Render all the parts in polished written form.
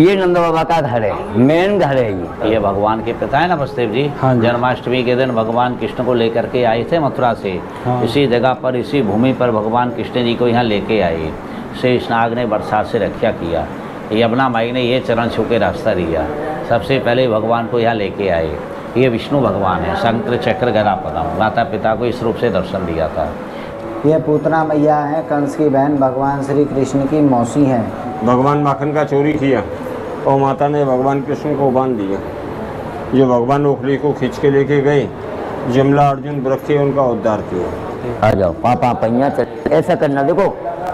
ये नंद बाबा का घर है, मेन घर है ये भगवान के पिता है ना वसुदेव जी। हाँ जी। जन्माष्टमी के दिन भगवान कृष्ण को लेकर के आए थे मथुरा से। हाँ। इसी जगह पर, इसी भूमि पर भगवान कृष्ण जी को यहाँ लेके आए। शेषनाग ने बरसात से रक्षा किया, यमुना माई ने ये चरण छू के रास्ता दिया। सबसे पहले भगवान को यहाँ लेके आए। ये विष्णु भगवान है, शंकर चक्र गदा पद्म। माता पिता को इस रूप से दर्शन दिया था। ये पूतना मैया है, कंस की बहन, भगवान श्री कृष्ण की मौसी हैं। भगवान माखन का चोरी किया और माता ने भगवान कृष्ण को बांध दिया। जो भगवान ओखली को खींच के लेके गए, जमला अर्जुन वृक्ष से उनका उद्धार किया। आ जाओ पापा पैया, ऐसा करना, देखो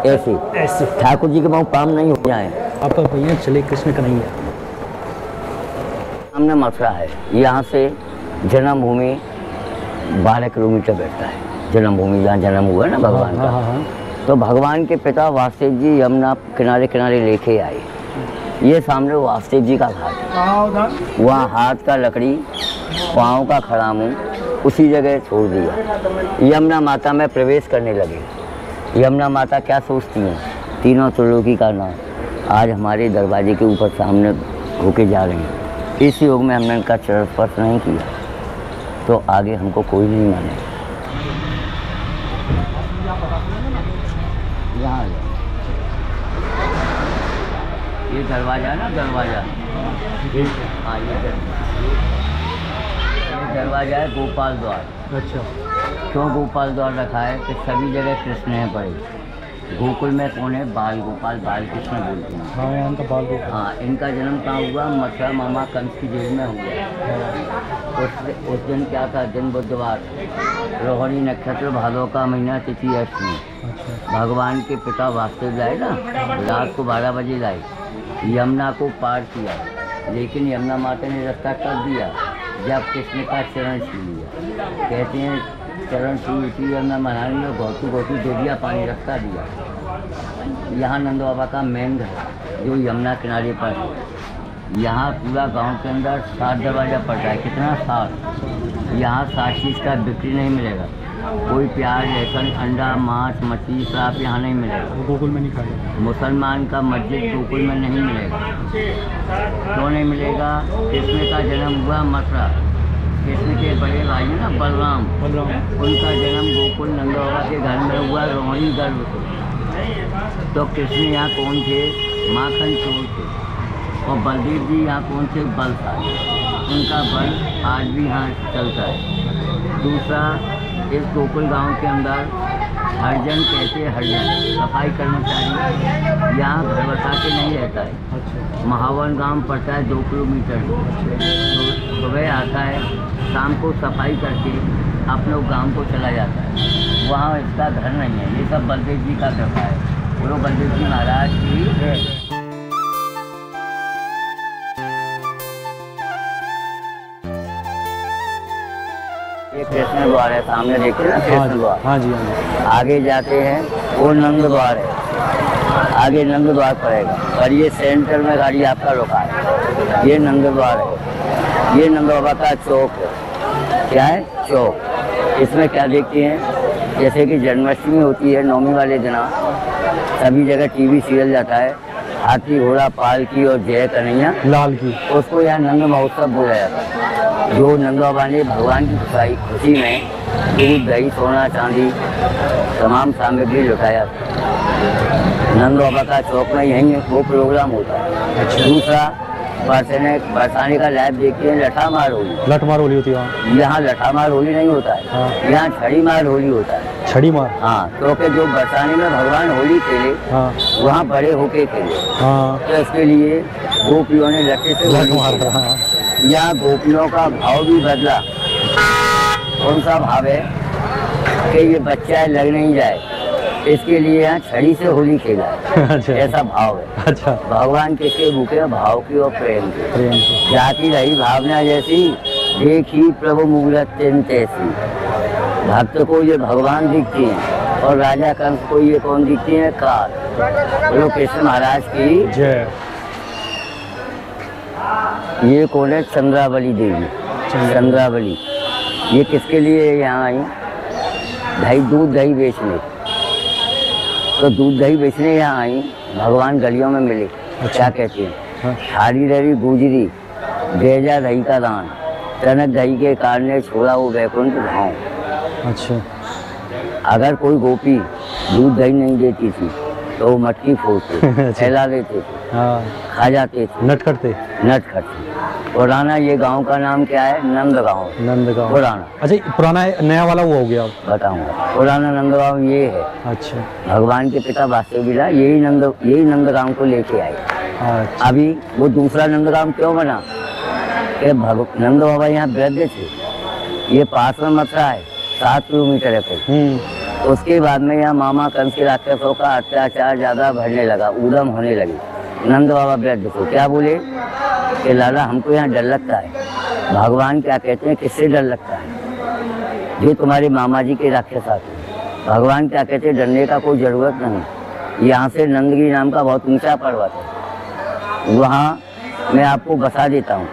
ऐसे ऐसे ठाकुर जी के पाँव पाम नहीं हो जाए। पापा भैया चले कृष्ण कन्हैया। सामने मथुरा है, यहाँ से जन्मभूमि 12 किलोमीटर बैठता है। जन्मभूमि जहाँ जन्म हुआ है ना भगवान का। हाँ। तो भगवान के पिता वासुदेव जी यमुना किनारे किनारे लेके आए। ये सामने वासुदेव जी का घाट है, वहाँ हाथ का लकड़ी, पाँव का खड़ामू उसी जगह छोड़ दिया। यमुना माता में प्रवेश करने लगे। यमुना माता क्या सोचती हैं, तीनों त्रिलोकी का नाम आज हमारे दरवाजे के ऊपर सामने होके जा रहे हैं। इस योग में हमने इनका चरण स्पर्श नहीं किया तो आगे हमको कोई नहीं माने। यहाँ ये दरवाजा है ना, दरवाजा, हाँ ये दरवाजा है गोपाल द्वार। अच्छा। क्यों गोपाल द्वार रखा है कि सभी जगह कृष्ण हैं पड़े। गोकुल में कौन है, बाल गोपाल, बाल कृष्ण बोलते हैं। हाँ, यहाँ का बाल गोपाल। हाँ, इनका जन्म कहाँ हुआ, मथुरा मामा कंस की जेल में हुआ। उस दिन क्या था, दिन बुधवार, रोहिणी नक्षत्र, भादों का महीना, तिथि अष्टमी। भगवान के पिता वासुदेव लाए ना, रात को 12 बजे लाए, यमुना को पार किया। लेकिन यमुना माता ने रास्ता कर दिया जब कृष्ण का चरण छू लिया। कहते हैं चरण छू यमुना महारानी ने घोटू घोटू दे दिया, पानी रास्ता दिया। यहाँ नंद बाबा का मेन घर जो यमुना किनारे पर है। यहाँ पूरा गांव के अंदर 7 दरवाजा पड़ता है। कितना? 7। यहाँ 7 चीज़ का बिक्री नहीं मिलेगा। कोई प्याज, लहसुन, अंडा, मांस, मछली, श्राप यहाँ नहीं मिलेगा। गोकुल में नहीं खाएगा। मुसलमान का मस्जिद गोकुल में नहीं मिलेगा। क्यों नहीं मिलेगा? कृष्ण का जन्म हुआ मथुरा। कृष्ण के बड़े भाई है ना बलराम, उनका जन्म गोकुल नंद बाबा के घर में हुआ, रोहिणी गर्भ से। तो कृष्ण यहाँ कौन थे? माखन चोर थे। और बलदेव जी यहाँ कौन थे? बलशाली। उनका बल आज भी यहाँ चलता है। दूसरा, इस गोकुल गांव के अंदर हरिजन कहते हैं, हरिजन सफाई कर्मचारी यहाँ घर बसा के नहीं रहता है। महावन गांव पड़ता है 2 किलोमीटर। तो सुबह आता है, शाम को सफाई करके अपने गांव को चला जाता है। वहाँ इसका घर नहीं है। ये सब बलदेव जी का कृपा है। बोलो बलदेव जी महाराज की। ये कृष्ण द्वार है, सामने देखते हैं ना कृष्ण द्वार। हाँ जी, हाँ जी। आगे जाते हैं वो नंद द्वार है, आगे नंद द्वार पड़ेगा। और ये सेंटर में गाड़ी आपका रुका है, ये नंद द्वार है। ये नंद बाबा का चौक है। क्या है? चौक। इसमें क्या देखते हैं, जैसे कि जन्माष्टमी होती है, नवमी वाले दिन सभी जगह टीवी सीरियल जाता है, हाथी घोड़ा पालकी और जय कन्हैया लाल की, उसको यहाँ नंद महोत्सव बोला जाता है। जो नंद बाबा ने भगवान की खुशी में दूध, दही, सोना, चांदी तमाम सामग्री लुटाया। नंद बाबा का चौक में यहीं वो प्रोग्राम होता है। दूसरा, बरसाने का लाइव देखते हैं, लठामार होली। लठमार होली होती है। यहाँ लठामार होली नहीं होता है। हाँ। यहाँ छड़ी मार होली होता है। छड़ी मार? हाँ, क्योंकि जो बरसाने में भगवान होली खेले, हाँ, वहाँ बड़े होके खेले। हाँ, तो इसके लिए गोपियों ने लट्ठे से होली खेली। हाँ। यहाँ गोपियों का भाव भी बदला। कौन सा भाव है कि ये बच्चा लग नहीं जाए, इसके लिए यहाँ छड़ी से होली खेला है। अच्छा। ऐसा भाव है। अच्छा। भगवान किसके भूखे? भाव की और प्रेम की। जाती रही भावना जैसी, देखी प्रभु मूरत तैसी। भक्त को ये भगवान दिखती हैं और राजा कंस को ये कौन दिखती हैं? काल। बोलो कृष्ण महाराज की जय। ये कौन है? चंद्रावली देवी। चंद्रावली ये किसके लिए यहाँ आई? दही, दूध दही बेचने। तो दूध दही बेचने यहाँ आई, भगवान गलियों में मिले। क्या कहते हैं? हाँ। सारी रही गुजरी बेजा दही का दान, तनक दही के कारण छोड़ा वो वैकुंठ धाम। अच्छा। अगर कोई गोपी दूध दही नहीं देती थी तो वो मटकी फोड़ते फैला देते थे, हाँ। खा जाते थे, नट करते। पुराना ये गांव का नाम क्या है? नंदगांव। नंदगांव पुराना। अच्छा, पुराना है, नया वाला वो हो गया। बताऊंगा। पुराना नंदगांव ये है। अच्छा। भगवान के पिता वासुदेव बिला यही नंदगांव को लेके आए। अच्छा। अभी वो दूसरा नंदगांव क्यों बना कि नंद बाबा यहाँ वृद्ध थे, ये पास में मथुरा है, 7 किलोमीटर है कोई। उसके बाद में यहाँ मामा कंस के राक्षसों का अत्याचार ज्यादा बढ़ने लगा, उदम होने लगी। नंद बाबा वृद्ध को क्या बोले कि लाला हमको यहाँ डर लगता है। भगवान क्या कहते हैं, किससे डर लगता है? जो तुम्हारे मामा जी के राक्षस आते हैं। भगवान क्या कहते हैं, डरने का कोई जरूरत नहीं। यहाँ से नंदगिरी नाम का बहुत ऊंचा पर्वत है, वहाँ मैं आपको बसा देता हूँ।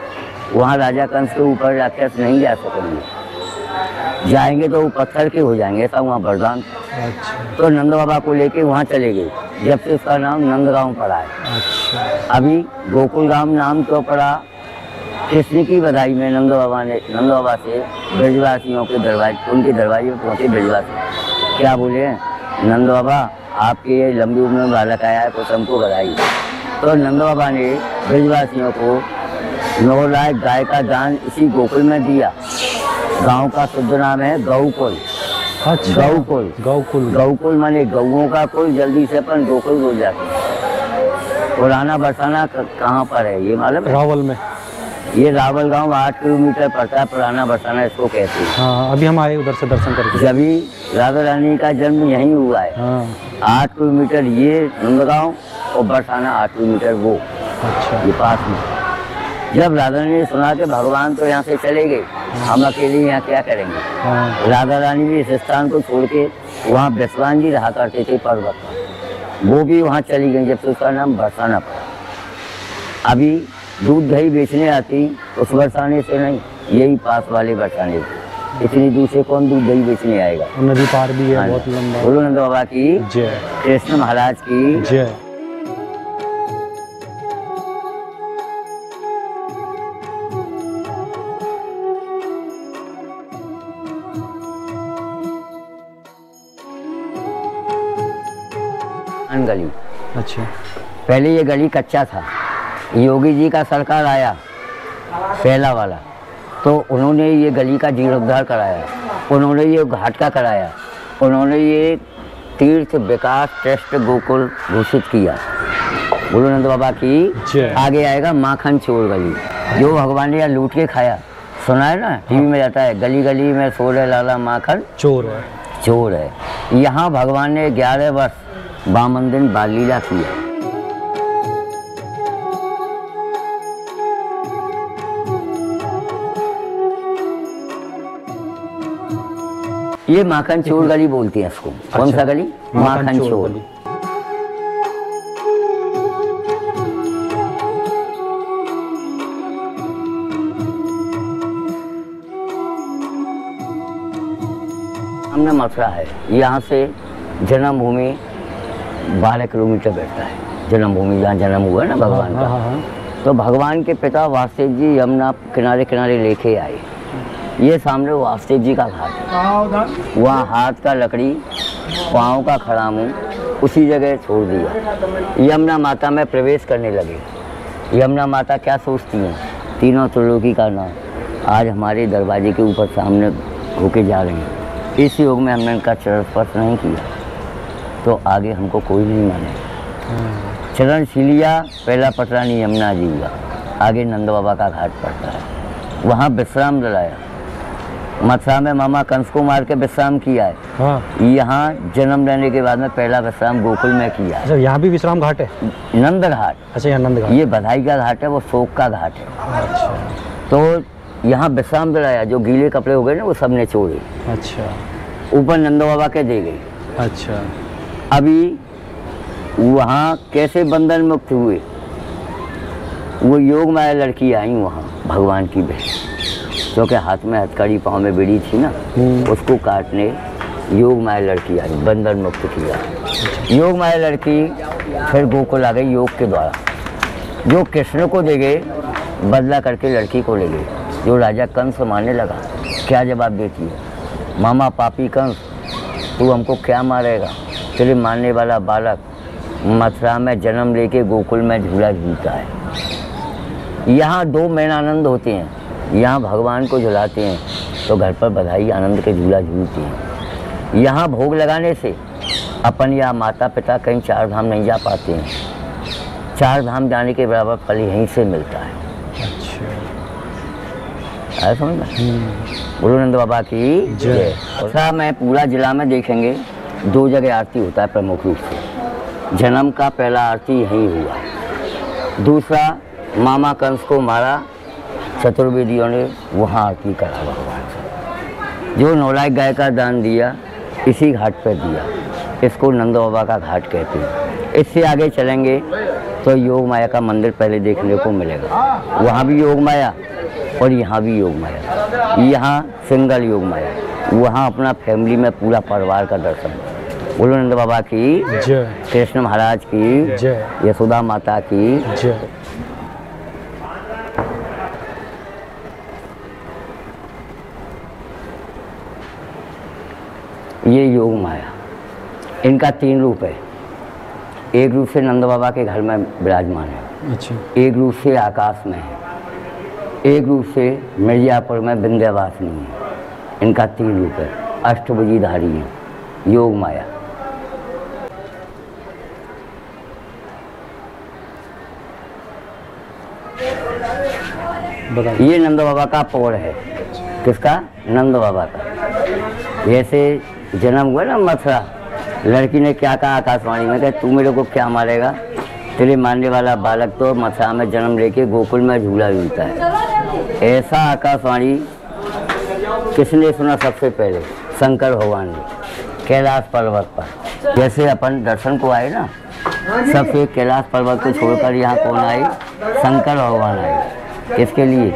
वहाँ राजा कंस के ऊपर राक्षस नहीं जा सकेंगे, जाएंगे तो वो पत्थर के हो जाएंगे, ऐसा वहाँ वरदान। अच्छा। तो नंद बाबा को लेके वहाँ चले गए, जब से उसका नाम नंदगांव पड़ा है। अच्छा। अभी गोकुल गांव नाम क्यों पड़ा? कृष्ण की बधाई में नंद बाबा से ब्रजवासियों के दरवाजे, उनके दरवाजे में पहुँचे ब्रजवासी। क्या बोले? नंद बाबा आपके ये लंबी उम्र में बालक आया है, कुछ हमको बधाई। तो नंद बाबा ने ब्रजवासियों को 9 लाख गाय का दान इसी गोकुल में दिया। गांव का शुद्ध नाम है गौकुल। अच्छा। गौकुल। गौकुल। गौकुल माने गौओं का कुल, जल्दी से अपन गोकुल बोल जाते हैं। पुराना बरसाना कहाँ पर है ये मालूम है? रावल में। ये रावल गांव 8 किलोमीटर पड़ता है, पुराना बरसाना इसको कहते हैं। हाँ, अभी हम आए उधर से दर्शन करके। जभी राधा रानी का जन्म यहीं हुआ है। हाँ। 8 किलोमीटर ये नंदगांव और बरसाना 8 किलोमीटर वो। अच्छा। ये पास में। जब राधा रानी ने सुना कि भगवान तो यहाँ से चले गए, हम अकेले यहाँ क्या करेंगे? हाँ। राधा रानी भी इस स्थान को छोड़ के वहाँ बृहस्पति जी रहा करते थे पर्वत पर, वो भी वहाँ चली गई, जब से उसका नाम बरसाना पड़ा। अभी दूध दही बेचने आती उस बरसाने से नहीं, यही पास वाले बरसाने से। इतनी दूर से कौन दूध दही बेचने आएगा? नदी पार भी है, हाँ। बहुत लंबा। बोलो नंद बाबा की जय। कृष्ण महाराज की जय। गली। अच्छा। पहले ये गली कच्चा था, योगी जी का सरकार आया पहला वाला, तो उन्होंने ये गली का जीर्णोद्धार कराया, उन्होंने ये घाट का कराया, उन्होंने ये तीर्थ विकास ट्रस्ट गोकुल घोषित किया। बोलो नंद बाबा की। आगे आएगा माखन चोर गली, जो भगवान ने यहाँ लूट के खाया, सुना है ना, टीवी में जाता है, गली गली में सोरे लाला माखन चोर है। चोर है। यहाँ भगवान ने 11 वर्ष 52 दिन बाल लीला किया। ये माखन चोर गली बोलती है इसको। कौन सा गली? माखन चोर। हमने मथुरा है, यहाँ से जन्मभूमि 12 किलोमीटर बैठता है। जन्मभूमि जहाँ जन्म हुआ ना भगवान का। हाँ। तो भगवान के पिता वासुदेव जी यमुना किनारे किनारे लेके आए। ये सामने वासुदेव जी का घाट है, वहाँ हाथ का लकड़ी, पाँव का खड़ामू उसी जगह छोड़ दिया। यमुना माता में प्रवेश करने लगे। यमुना माता क्या सोचती हैं? तीनों त्रिलोकी का नाम आज हमारे दरवाजे के ऊपर सामने होके जा रहे हैं। इस योग में हमने इनका चरण स्पर्श नहीं किया तो आगे हमको कोई नहीं माने। चरण छिलिया पहला पटरानी यमुना जी का, आगे नंद बाबा का घाट पड़ता है, वहाँ विश्राम दिलाया। मथुरा में मामा कंस को मार के विश्राम किया है। हाँ। यहाँ जन्म लेने के बाद में पहला विश्राम गोकुल में किया है। अच्छा, यहाँ भी विश्राम घाट है? नंद घाट। अच्छा, यहाँ नंद घाट। ये बधाई का घाट है, वो शोक का घाट है। अच्छा। तो यहाँ विश्राम दिलाया, जो गीले कपड़े हो गए ना वो सब ने छोड़े। अच्छा। ऊपर नंद बाबा के दे गए। अच्छा। अभी वहाँ कैसे बंधन मुक्त हुए? वो योग माया लड़की आई वहाँ भगवान की बहन, क्योंकि हाथ में हथकड़ी पाँव में बीड़ी थी ना, उसको काटने योग माया लड़की आई, बंधन मुक्त किया। योग माया लड़की फिर गोकुल आ गई योग के द्वारा। जो कृष्ण को दे गए बदला करके लड़की को ले गए। जो राजा कंस मारने लगा, क्या जवाब देती है? मामा पापी कंस, तू हमको क्या मारेगा? तेरे मारने वाला बालक मथुरा में जन्म लेके गोकुल में झूला झूलता है। यहाँ 2 मेन आनंद होते हैं। यहाँ भगवान को झुलाते हैं तो घर पर बधाई आनंद के झूला झूलते हैं। यहाँ भोग लगाने से अपन या माता पिता कहीं 4 धाम नहीं जा पाते हैं। 4 धाम जाने के बराबर फल यहीं से मिलता है। आया समझ में? बोलो नंद बाबा की जय। ऐसा मैं पूरा जिला में देखेंगे 2 जगह आरती होता है प्रमुख रूप से। जन्म का पहला आरती यहीं हुआ। दूसरा मामा कंस को मारा, चतुर्वेदियों ने वहाँ आरती करा भगवान से। जो नौलायक गाय का दान दिया इसी घाट पर दिया। इसको नंद बाबा का घाट कहते हैं। इससे आगे चलेंगे तो योग माया का मंदिर पहले देखने को मिलेगा। वहाँ भी योग माया और यहाँ भी योग माया। यहाँ सिंगल योग माया, वहाँ अपना फैमिली में पूरा परिवार का दर्शन। बोलो नंद बाबा की जय, कृष्ण महाराज की जय, यशोदा माता की जय। ये योग माया, इनका 3 रूप है। एक रूप से नंद बाबा के घर में विराजमान है, अच्छा, एक रूप से आकाश में है, एक रूप से मिर्जापुर में विंध्यवासिनी है। इनका 3 रूप है। अष्टभुजीधारी है योग माया। बताइए। ये नंद बाबा का पौड़ है। किसका? नंद बाबा का। जैसे जन्म हुआ ना मथुरा, लड़की ने क्या कहा आकाशवाणी में, कहा तू मेरे को क्या मारेगा? तेरे मारने वाला बालक तो मथुरा में जन्म लेके गोकुल में झूला झूलता है। ऐसा आकाशवाणी किसने सुना सबसे पहले? शंकर भगवान ने कैलाश पर्वत पर। जैसे अपन दर्शन को आए ना, सबसे कैलाश पर्वत को छोड़कर यहाँ कौन आए? शंकर भगवान आए। किसके लिए?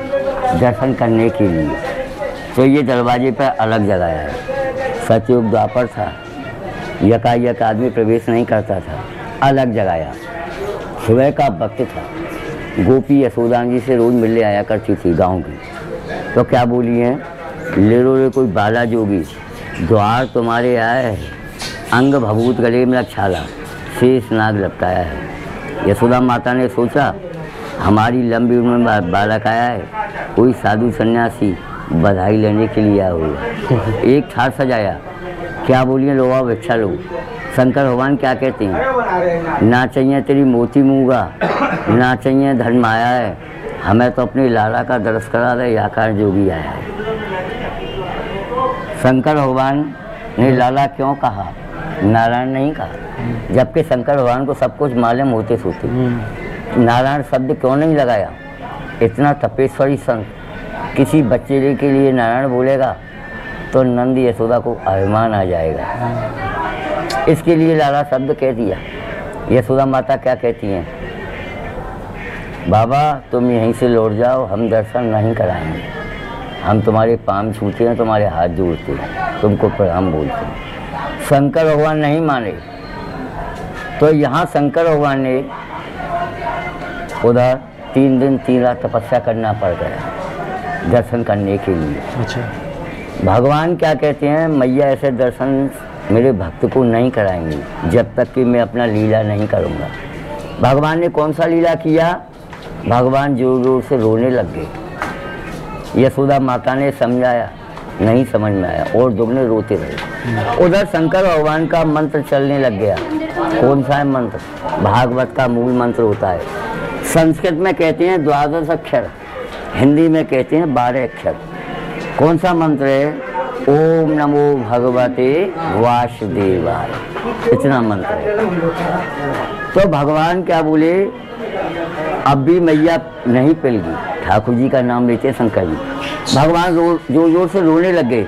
दर्शन करने के लिए। तो ये दरवाजे पर अलग जगाया है। सतयुग द्वापर था, यकायक आदमी प्रवेश नहीं करता था, अलग जगाया। सुबह का वक्त था, गोपी यशोदा जी से रोज मिलने आया करती थी गांव की। तो क्या बोली हैं? ले रो कोई बाला जोगी, द्वार तुम्हारे आया है, अंग भभूत गले में छाला, शेष नाग लपटाया है। यशोदा माता ने सोचा हमारी लंबी उम्र में बालक आया है, कोई साधु सन्यासी बधाई लेने के लिए आया हुआ। एक थाल सजाया। क्या बोलिए? लो आओ भिक्षा लो। शंकर भगवान क्या कहते हैं? ना चाहिए तेरी मोती मूंगा, ना चाहिए धन माया है, हमें तो अपनी लाला का दर्श करा दे, आकार जोगी आया है। शंकर भगवान ने लाला क्यों कहा? नारायण नहीं कहा, जबकि शंकर भगवान को सब कुछ मालूम होते सोते। नारायण शब्द क्यों नहीं लगाया? इतना तपेश्वरी संत किसी बच्चे के लिए नारायण बोलेगा तो नंद यशोदा को अभिमान आ जाएगा। इसके लिए लाला शब्द कह दिया। यशोदा माता क्या कहती हैं? बाबा तुम यहीं से लौट जाओ, हम दर्शन नहीं कराएंगे, हम तुम्हारे पाँव छूते हैं, तुम्हारे हाथ जोड़ते हैं, तुमको प्रणाम बोलते हैं। शंकर भगवान नहीं माने तो यहाँ शंकर भगवान ने उधर 3 दिन 3 रात तपस्या करना पड़ गया दर्शन करने के लिए। अच्छा, भगवान क्या कहते हैं? मैया ऐसे दर्शन मेरे भक्त को नहीं कराएंगी जब तक कि मैं अपना लीला नहीं करूँगा। भगवान ने कौन सा लीला किया? भगवान जोर जोर से रोने लग गए। यशोदा माता ने समझाया, नहीं समझ में आया और दुगने रोते रहे। उधर शंकर भगवान का मंत्र चलने लग गया। कौन सा है मंत्र? भागवत का मूल मंत्र होता है। संस्कृत में कहते हैं 12 अक्षर, हिंदी में कहते हैं 12 अक्षर। कौन सा मंत्र है? ओम नमो भगवते वासुदेवाय, इतना मंत्र है। तो भगवान क्या बोले? अब भी मैया नहीं पिलगी। ठाकुर जी का नाम लेते शंकर जी। भगवान जोर जोर से रोने लग गए।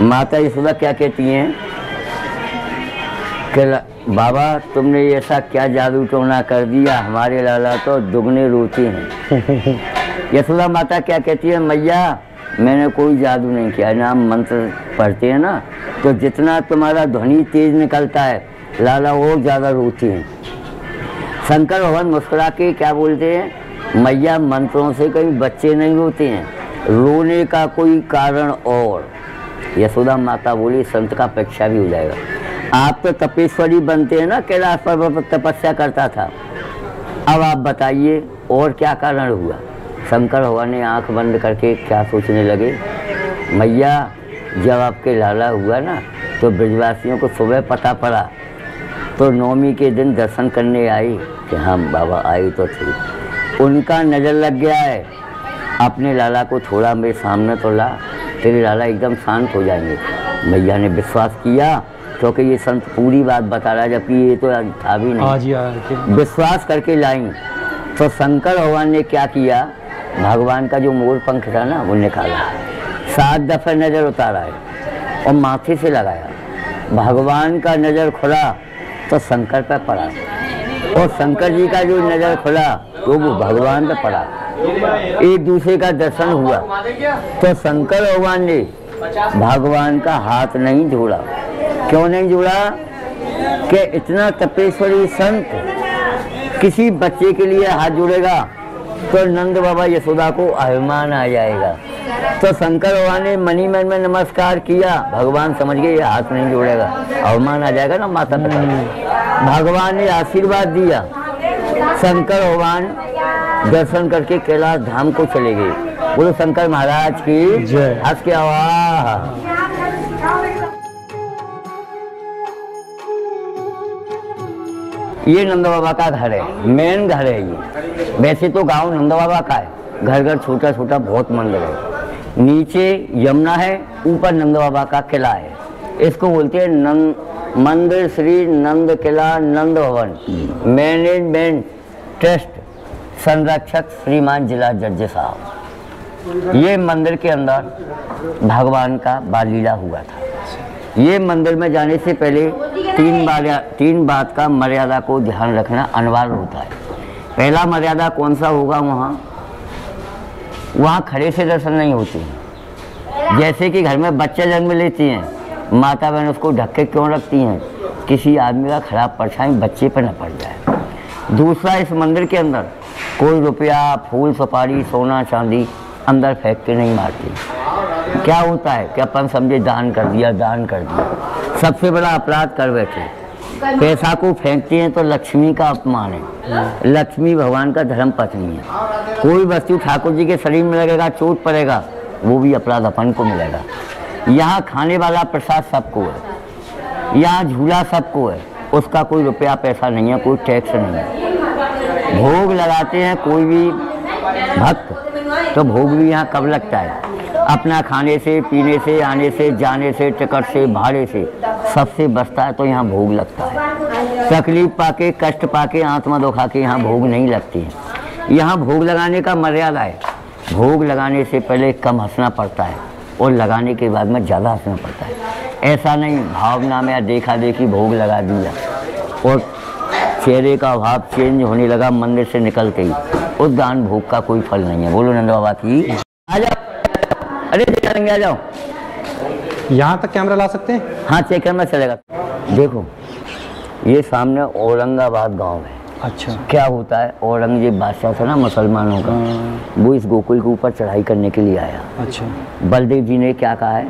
माता यशोदा क्या कहती हैं कि बाबा तुमने ऐसा क्या जादू टोना कर दिया, हमारे लाला तो दुगने रोते हैं। यशोदा माता क्या कहती है? मैया मैंने कोई जादू नहीं किया, ना मंत्र पढ़ते हैं ना, तो जितना तुम्हारा ध्वनि तेज निकलता है लाला और ज़्यादा रोते हैं। शंकर भगवान मुस्कुरा के क्या बोलते हैं, मैया मंत्रों से कभी बच्चे नहीं होते हैं, रोने का कोई कारण और। यशोदा माता बोली संत का परीक्षा भी हो जाएगा। आप तो तपेश्वरी बनते हैं ना, कैलाश पर्वत पर तपस्या करता था, अब आप बताइए और क्या कारण हुआ। शंकर भगवान ने आंख बंद करके क्या सोचने लगे, मैया जब आपके लाला हुआ ना तो ब्रजवासियों को सुबह पता पड़ा तो नवमी के दिन दर्शन करने आई कि हाँ बाबा आए तो थे। उनका नज़र लग गया है, अपने लाला को थोड़ा मेरे सामने तो ला, तेरे लाला एकदम शांत हो जाएंगे। मैया ने विश्वास किया क्योंकि ये संत पूरी बात बता रहा है, जबकि ये तो था भी नहीं। विश्वास करके लाई तो शंकर भगवान ने क्या किया, भगवान का जो मोर पंख था ना वो निकाला, 7 दफे नज़र उतारा है और माथे से लगाया। भगवान का नज़र खुला तो शंकर पे पड़ा और शंकर जी का जो नज़र खुला तो वो भगवान पे पड़ा। एक दूसरे का दर्शन हुआ तो शंकर भगवान ने भगवान का हाथ नहीं जोड़ा। क्यों नहीं जोड़ा कि इतना तपेश्वरी संत किसी बच्चे के लिए हाथ जोड़ेगा तो नंद बाबा यशोदा को अभिमान आ जाएगा। तो शंकर भगवान ने मनी मन में नमस्कार किया, भगवान समझ गए ये हाथ नहीं जोड़ेगा, अभिमान आ जाएगा ना माता पिता। भगवान ने आशीर्वाद दिया, शंकर भगवान दर्शन करके कैलाश धाम को चले गए। बोलो शंकर महाराज की जय। हंस के आवाज। ये नंद बाबा का घर है, मेन घर है ये। वैसे तो गांव नंद बाबा का है, घर घर छोटा छोटा बहुत मंदिर है। नीचे यमुना है, ऊपर नंद बाबा का किला है। इसको बोलते हैं मंदिर श्री नंद किला नंद भवन, मैनेजमेंट ट्रस्ट, संरक्षक श्रीमान जिला जज साहब। ये मंदिर के अंदर भगवान का बाल लीला हुआ था। ये मंदिर में जाने से पहले 3 बात का मर्यादा को ध्यान रखना अनिवार्य होता है। पहला मर्यादा कौन सा होगा, वहाँ खड़े से दर्शन नहीं होते हैं। जैसे कि घर में बच्चे जन्म लेती हैं, माता बहन उसको ढक के क्यों रखती हैं, किसी आदमी का खराब परछाई बच्चे पर न पड़ जाए। दूसरा, इस मंदिर के अंदर कोई रुपया, फूल, सुपारी, सोना, चांदी अंदर फेंक के नहीं मारती। क्या होता है कि अपन समझे दान कर दिया, दान कर दिया, सबसे बड़ा अपराध कर बैठे। पैसा को फेंकते हैं तो लक्ष्मी का अपमान है। लक्ष्मी भगवान का धर्म पत्नी है। कोई वस्तु ठाकुर जी के शरीर में लगेगा, चोट पड़ेगा, वो भी अपराध अपन को मिलेगा। यहाँ खाने वाला प्रसाद सबको है, यहाँ झूला सबको है, उसका कोई रुपया पैसा नहीं है, कोई टैक्स नहीं है। भोग लगाते हैं कोई भी भक्त तो भोग भी यहाँ कब लगता है, अपना खाने से, पीने से, आने से, जाने से, टिकट से, भाड़े से, सबसे बचता है तो यहाँ भोग लगता है। तकलीफ पाके, कष्ट पाके, आत्मा दुखा के यहाँ भोग नहीं लगती है। यहाँ भोग लगाने का मर्यादा है। भोग लगाने से पहले कम हंसना पड़ता है और लगाने के बाद में ज़्यादा हंसना पड़ता है। ऐसा नहीं भावना में देखा देखी भोग लगा दिया और चेहरे का भाव चेंज होने लगा मंदिर से निकलते ही, उस दान भोग का कोई फल नहीं है। बोलो नंद बाबा की। आ जाओ, अरे आ जाओ। यहाँ तक कैमरा ला सकते हैं? हाँ, चेक करना चलेगा। देखो ये सामने औरंगाबाद गांव है। अच्छा। क्या होता है, औरंगजेब बादशाह था ना मुसलमानों का, वो इस गोकुल के ऊपर चढ़ाई करने के लिए आया। अच्छा। बलदेव जी ने क्या कहा है,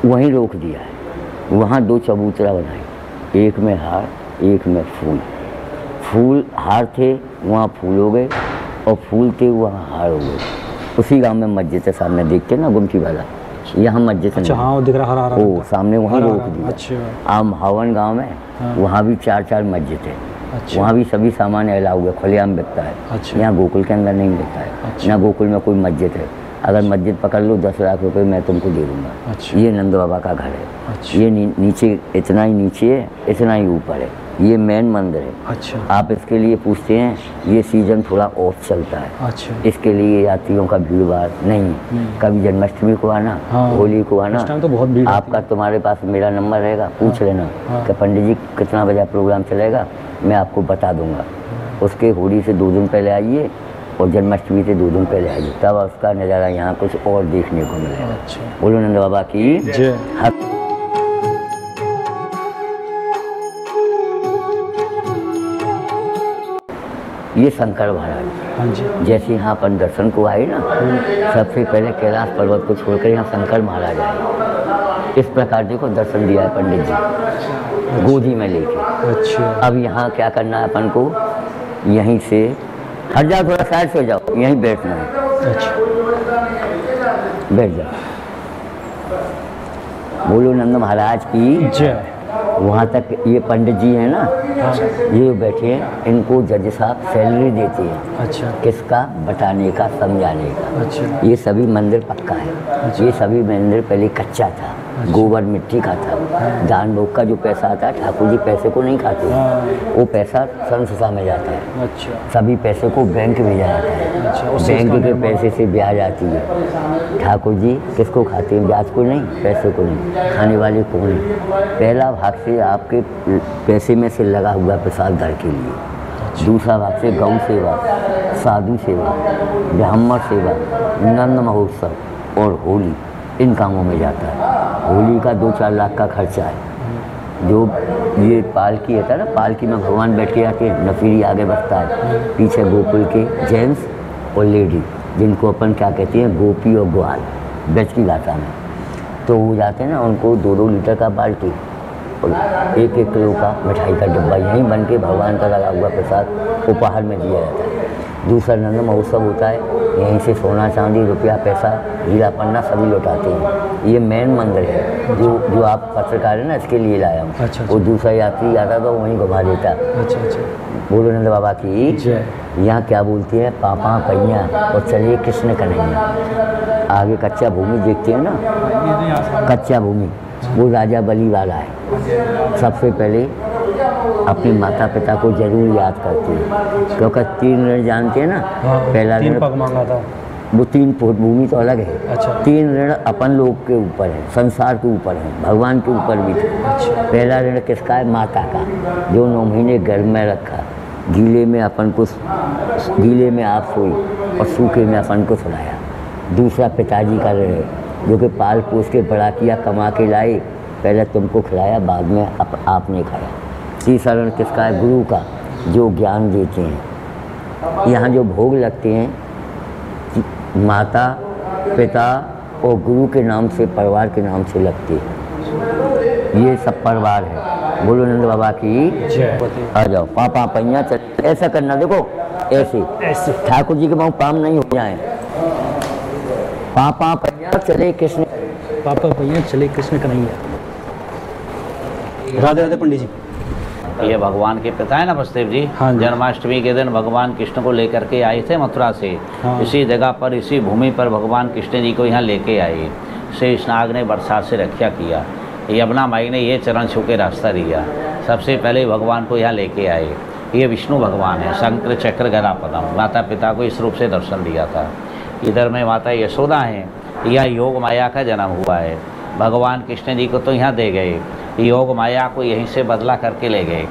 वहीं रोक दिया है। वहाँ 2 चबूतरा बनाए, एक में हार, एक में फूल। फूल हार थे, वहाँ फूल हो गए, और फूल थे, वहाँ हार हो गए। उसी गांव में मस्जिद है, सामने देखते ना गुमटी वाला, यहाँ मस्जिद है। अच्छा, हाँ वो दिख रहा है। वो सामने वहाँ रोक दिया। अच्छा। आम हवन गांव में वहाँ भी 4 मस्जिद है। अच्छा। वहाँ भी सभी सामान अलाउ हुआ, खुलेआम बिकता है। अच्छा। यहाँ गोकुल के अंदर नहीं बिकता है। अच्छा। ना गोकुल में कोई मस्जिद है। अगर मस्जिद पकड़ लो 10 लाख रुपए मैं तुमको दे दूँगा। अच्छा। ये नंद बाबा का घर है। अच्छा। ये नीचे, इतना ही नीचे है, इतना ही ऊपर है। ये मेन मंदिर है। अच्छा। आप इसके लिए पूछते हैं, ये सीजन थोड़ा ऑफ चलता है। अच्छा। इसके लिए यात्रियों का भीड़ भाड़ नहीं। कभी जन्माष्टमी को आना, होली को आना, तो बहुत भीड़ आपका तुम्हारे पास मेरा नंबर रहेगा, पूछ लेना कि पंडित जी कितना बजे प्रोग्राम चलेगा, मैं आपको बता दूंगा। उसके होली से 2 दिन पहले आइए और जन्माष्टमी से 2 दिन पहले आइए, तब उसका नज़ारा यहाँ कुछ और देखने को मिलेगा। अच्छा। बोलो नंद बाबा की जय। ये शंकर महाराज। हाँ जी। जैसे यहाँ अपन दर्शन को आए ना, सबसे पहले कैलाश पर्वत को छोड़कर यहाँ शंकर महाराज आए। इस प्रकार देखो दर्शन दिया है पंडित जी गोदी में लेके। अच्छा। अब यहाँ क्या करना है अपन को, यहीं से हट जाओ, थोड़ा साइड से हो जाओ, यहीं बैठना है। अच्छा। बैठ जाओ। बोलो नंद महाराज की जय। वहाँ तक ये पंडित जी हैं ना, हाँ। ये बैठे हैं, इनको जज साहब सैलरी देते हैं। अच्छा। किसका? बताने का, समझाने का। अच्छा। ये सभी मंदिर पक्का है। अच्छा। ये सभी मंदिर पहले कच्चा था। अच्छा। गोबर मिट्टी का था। दान भोग का जो पैसा आता है, ठाकुर जी पैसे को नहीं खाते, हाँ। वो पैसा संस्था में जाता है। अच्छा। सभी पैसे को बैंक भेजा जाता है। अच्छा, उससे बैंक इसका के निर्माण- पैसे से ब्याज आती है। ठाकुर जी किसको खाते हैं? ब्याज को नहीं, पैसे को नहीं, खाने वाले को नहीं। पहला भाग से आपके पैसे में से लगा हुआ प्रसाद घर के लिए। दूसरा भाग से गौ सेवा, साधु सेवा, ब्राह्मण सेवा, नंद महोत्सव और होली, इन कामों में जाता है। होली का 2-4 लाख का खर्चा है। जो ये पालकी है ना, पालकी में भगवान बैठ के आते हैं, नफीरी आगे बढ़ता है, पीछे गोकुल के जेंट्स और लेडी, जिनको अपन क्या कहते हैं, गोपी और ग्वाल ब्रज की भाषा में, तो वो जाते हैं ना, उनको 2-2 लीटर का बाल्टी और 1-1 किलो का मिठाई का डिब्बा यहीं बन के भगवान का लगा हुआ प्रसाद उपहार में दिया जाता है। दूसरा नंद महोत्सव होता है, यहीं से सोना चांदी रुपया पैसा हीरा पन्ना सभी लौटाते हैं। ये मेन मंदिर है जो आप पत्रकार है ना, इसके लिए लाया हूँ। अच्छा। और दूसरा यात्री आता तो वहीं घुमा देता। अच्छा। अच्छा। बोलो नंद बाबा की जय। यहाँ क्या बोलती है, पापा पैया और चलिए कृष्ण कन्हैया। आगे कच्चा भूमि देखते हैं ना, कच्चा भूमि, वो राजा बलि वाला है। सबसे पहले अपने माता पिता को जरूर याद करते हैं, क्योंकि 3 ऋण जानते हैं ना। हाँ। पहला 3 ऋण, पग मांगा था। वो 3 फुट भूमि तो अलग है। अच्छा। 3 ऋण अपन लोग के ऊपर है, संसार के ऊपर है, भगवान के ऊपर भी थे। अच्छा। पहला ऋण किसका है? माता का, जो 9 महीने गर्भ में रखा, गीले में अपन को, गीले में आप सोई और सूखे में अपन को सुलाया। दूसरा पिताजी का ऋण है, जो कि पाल पोस के बड़ा किया, कमा के लाए, पहले तुमको खिलाया, बाद में आपने खाया। तीसरा ऋण किसका है? गुरु का, जो ज्ञान देते हैं। यहाँ जो भोग लगते हैं, माता पिता और गुरु के नाम से, परिवार के नाम से लगते हैं। ये सब परिवार है। बोलो नंद बाबा की जय। आ जाओ, पापा पैया चल, ऐसा करना, देखो ऐसे ठाकुर जी के पाँव पाम नहीं हो जाए। पापा पैया चले कृष्ण, पापा भैया चले कृष्ण कन्हैया। राधे राधे पंडित जी। ये भगवान के पिता है ना वसुदेव जी, हाँ जी। जन्माष्टमी के दिन भगवान कृष्ण को लेकर के आए थे मथुरा से। हाँ। इसी जगह पर, इसी भूमि पर भगवान कृष्ण जी को यहाँ लेके आए। शेषनाग ने बरसात से रक्षा किया, यमुना माई ने ये चरण छू के रास्ता दिया। सबसे पहले भगवान को यहाँ लेके आए। ये विष्णु भगवान है, शंकर चक्र गदा पदम, माता पिता को इस रूप से दर्शन दिया था। इधर में माता यशोदा हैं, यह योग माया का जन्म हुआ है। भगवान कृष्ण जी को तो यहाँ दे गए, योग माया को यहीं से बदला करके ले गए।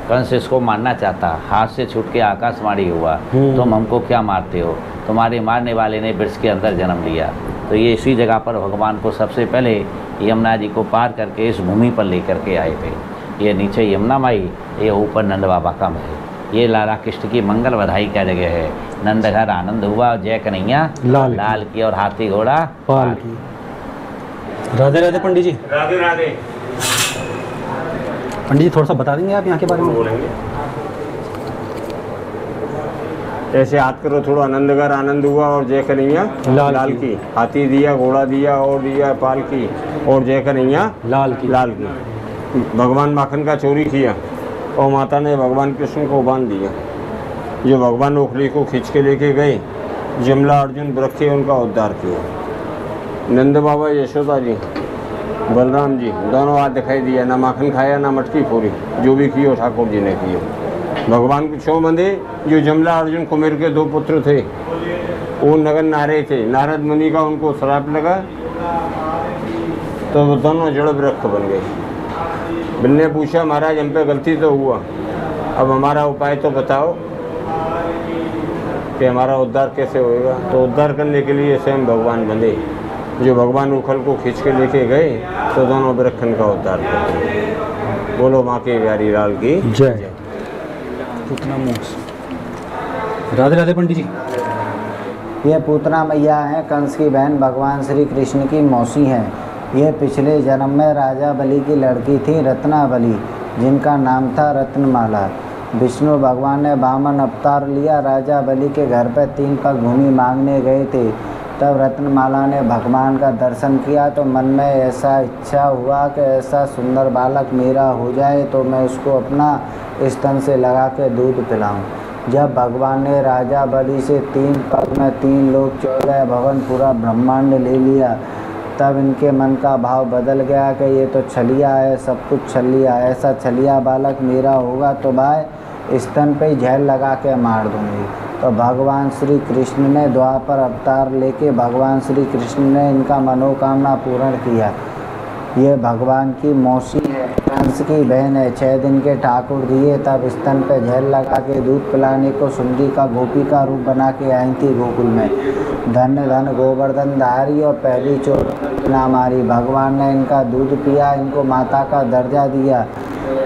कंस इसको मारना चाहता, हाथ से छूट के आकाशवाणी हुआ, तुम हमको क्या मारते हो, तुम्हारे मारने वाले ने वृक्ष के अंदर जन्म लिया। तो ये इसी जगह पर भगवान को सबसे पहले यमुना जी को पार करके इस भूमि पर लेकर के आए थे। ये नीचे यमुना माई, ये ऊपर नंद बाबा का महल। ये लाला कृष्ण की मंगल बधाई का जगह है। नंद घर आनंद हुआ, जय कन्हैया लाल की, और हाथी घोड़ा पाल की। राधे राधे पंडित जी। राधे राधे। पंडित जी थोड़ा सा बता देंगे आप यहाँ के बारे में? बोलेंगे ऐसे हाथ करो, थोड़ा आनंदगर आनंद हुआ और जय कन्हैया लाल की। हाथी दिया, घोड़ा दिया और दिया पाल की, और जय कन्हैया लाल की। लाल की। भगवान माखन का चोरी किया और माता ने भगवान कृष्ण को बांध दिया। जो भगवान ओखली को खींच के लेके गए, जमला अर्जुन बरखे उनका उद्धार किया। नंद बाबा यशोदा जी बलराम जी दोनों हाथ दिखाई दिया, ना माखन खाया ना मटकी फोड़ी, जो भी कियो ठाकुर जी ने किए। भगवान को छो बंधे, जो जमला अर्जुन कुमेर के 2 पुत्र थे, वो नगन नारे थे। नारद मुनि का उनको श्राप लगा, तो वो दोनों जड़ वृक्ष बन गए। बिल ने पूछा, महाराज हम पे गलती तो हुआ, अब हमारा उपाय तो बताओ कि हमारा उद्धार कैसे होएगा। तो उद्धार करने के लिए स्वयं भगवान बंधे। जो भगवान उखल को खींच के लेके गए, तो दोनों वृक्षन का उद्धार कर। बोलो माँ के प्यारी लाल की जय। उतना मोक्ष। राधे राधे पंडित जी। ये पूतना मैया हैं, कंस की बहन भगवान श्री कृष्ण की मौसी हैं। ये पिछले जन्म में राजा बलि की लड़की थी रत्नावली, जिनका नाम था रत्नमाला। विष्णु भगवान ने वामन अवतार लिया, राजा बलि के घर पर 3 पग भूमि मांगने गए थे। तब रत्नमाला ने भगवान का दर्शन किया तो मन में ऐसा इच्छा हुआ कि ऐसा सुंदर बालक मेरा हो जाए तो मैं उसको अपना स्तन से लगा के दूध पिलाऊं। जब भगवान ने राजा बलि से 3 पग में 3 लोक 14 भवन पूरा ब्रह्मांड ले लिया, तब इनके मन का भाव बदल गया कि ये तो छलिया है, सब कुछ छलिया, ऐसा छलिया बालक मेरा होगा तो भाई स्तन पे जहर लगा के मार दूंगी। तो भगवान श्री कृष्ण ने द्वापर अवतार लेके भगवान श्री कृष्ण ने इनका मनोकामना पूर्ण किया। ये भगवान की मौसी है, कंस की बहन है। 6 दिन के ठाकुर दिए, तब स्तन पे जहर लगा के दूध पिलाने को सुंदरी का गोपी का रूप बना के आई थी गोकुल में। धन धन गोवर्धन धारी और पहली चोट ना मारी। भगवान ने इनका दूध पिया, इनको माता का दर्जा दिया,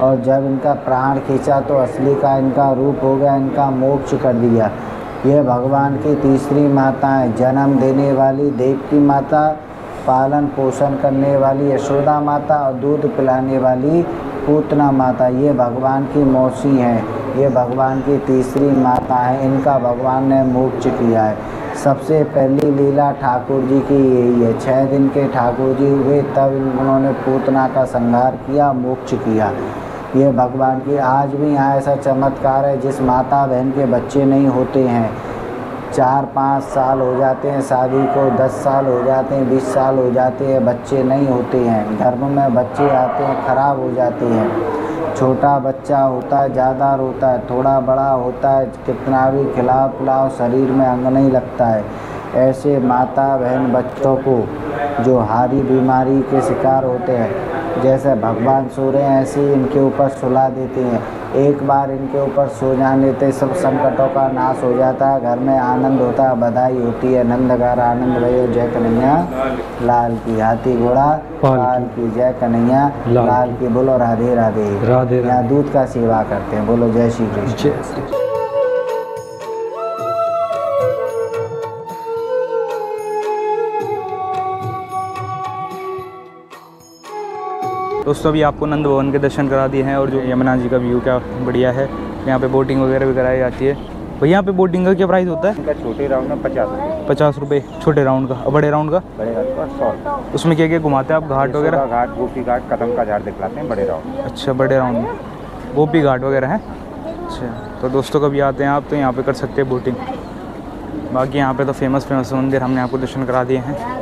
और जब इनका प्राण खींचा तो असली का इनका रूप हो गया, इनका मोक्ष कर दिया। ये भगवान की तीसरी माता है, जन्म देने वाली देवकी माता, पालन पोषण करने वाली यशोदा माता और दूध पिलाने वाली पूतना माता। ये भगवान की मौसी हैं, ये भगवान की तीसरी माता है। इनका भगवान ने मोक्ष किया है। सबसे पहली लीला ठाकुर जी की यही है। 6 दिन के ठाकुर जी हुए, तब उन्होंने पूतना का संहार किया, मोक्ष किया। ये भगवान की आज भी यहाँ ऐसा चमत्कार है, जिस माता बहन के बच्चे नहीं होते हैं, 4-5 साल हो जाते हैं शादी को, 10 साल हो जाते हैं, 20 साल हो जाते हैं, बच्चे नहीं होते हैं। गर्भ में बच्चे आते हैं, खराब हो जाते हैं। छोटा बच्चा होता है, ज़्यादा रोता है, थोड़ा बड़ा होता है, कितना भी खिलाओ पिलाओ शरीर में अंग नहीं लगता है। ऐसे माता बहन बच्चों को जो हारी बीमारी के शिकार होते हैं, जैसे भगवान सो रहे हैं ऐसे ही इनके ऊपर सुला देते हैं। एक बार इनके ऊपर सो जाने से सब संकटों का नाश हो जाता है, घर में आनंद होता है, बधाई होती है। नंदगार आनंद भयो जय कन्हैया लाल की, हाथी घोड़ा लाल की, जय कन्हैया लाल की। बोलो राधे राधे राधे। यहाँ दूध का सेवा करते हैं, बोलो जय श्री कृष्ण। दोस्तों अभी आपको नंद भवन के दर्शन करा दिए हैं, और जो यमुना जी का व्यू क्या बढ़िया है। यहाँ पे बोटिंग वगैरह भी कराई जाती है। भैया यहाँ पे बोटिंग का क्या प्राइस होता है? छोटे राउंड में 50 रुपये छोटे राउंड का, और बड़े राउंड का? बड़े राउंड का 100। उसमें क्या क्या घुमाते हैं आप? घाट वगैरह? घाट, गोपी घाट, कदम का झाड़ दिखलाते हैं बड़े राउंड। अच्छा, बड़े राउंड में गोपी घाट वगैरह हैं। अच्छा, तो दोस्तों कभी आते हैं आप तो यहाँ पे कर सकते हैं बोटिंग। बाकी यहाँ पे तो फेमस मंदिर हमने आपको दर्शन करा दिए हैं।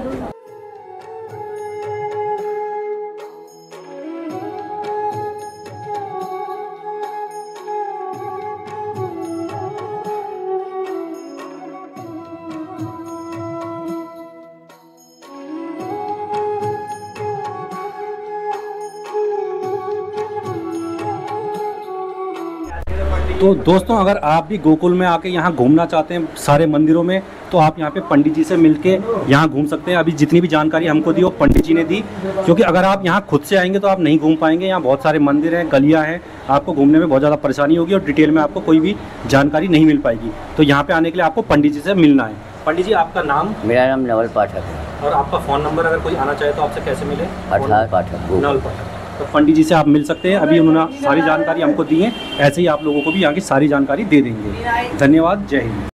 तो दोस्तों अगर आप भी गोकुल में आके यहाँ घूमना चाहते हैं सारे मंदिरों में, तो आप यहाँ पे पंडित जी से मिलके यहाँ घूम सकते हैं। अभी जितनी भी जानकारी हमको दी वो पंडित जी ने दी, क्योंकि अगर आप यहाँ खुद से आएंगे तो आप नहीं घूम पाएंगे। यहाँ बहुत सारे मंदिर हैं, गलियाँ हैं, आपको घूमने में बहुत ज़्यादा परेशानी होगी और डिटेल में आपको कोई भी जानकारी नहीं मिल पाएगी। तो यहाँ पर आने के लिए आपको पंडित जी से मिलना है। पंडित जी आपका नाम? मेरा नाम नवल पाठक है। और आपका फ़ोन नंबर अगर कोई आना चाहे तो आपसे कैसे मिले? 18 पाठक, नवल पाठक। तो पंडित जी से आप मिल सकते हैं। अभी उन्होंने सारी जानकारी हमको दी है, ऐसे ही आप लोगों को भी यहाँ की सारी जानकारी दे देंगे। धन्यवाद, जय हिंद।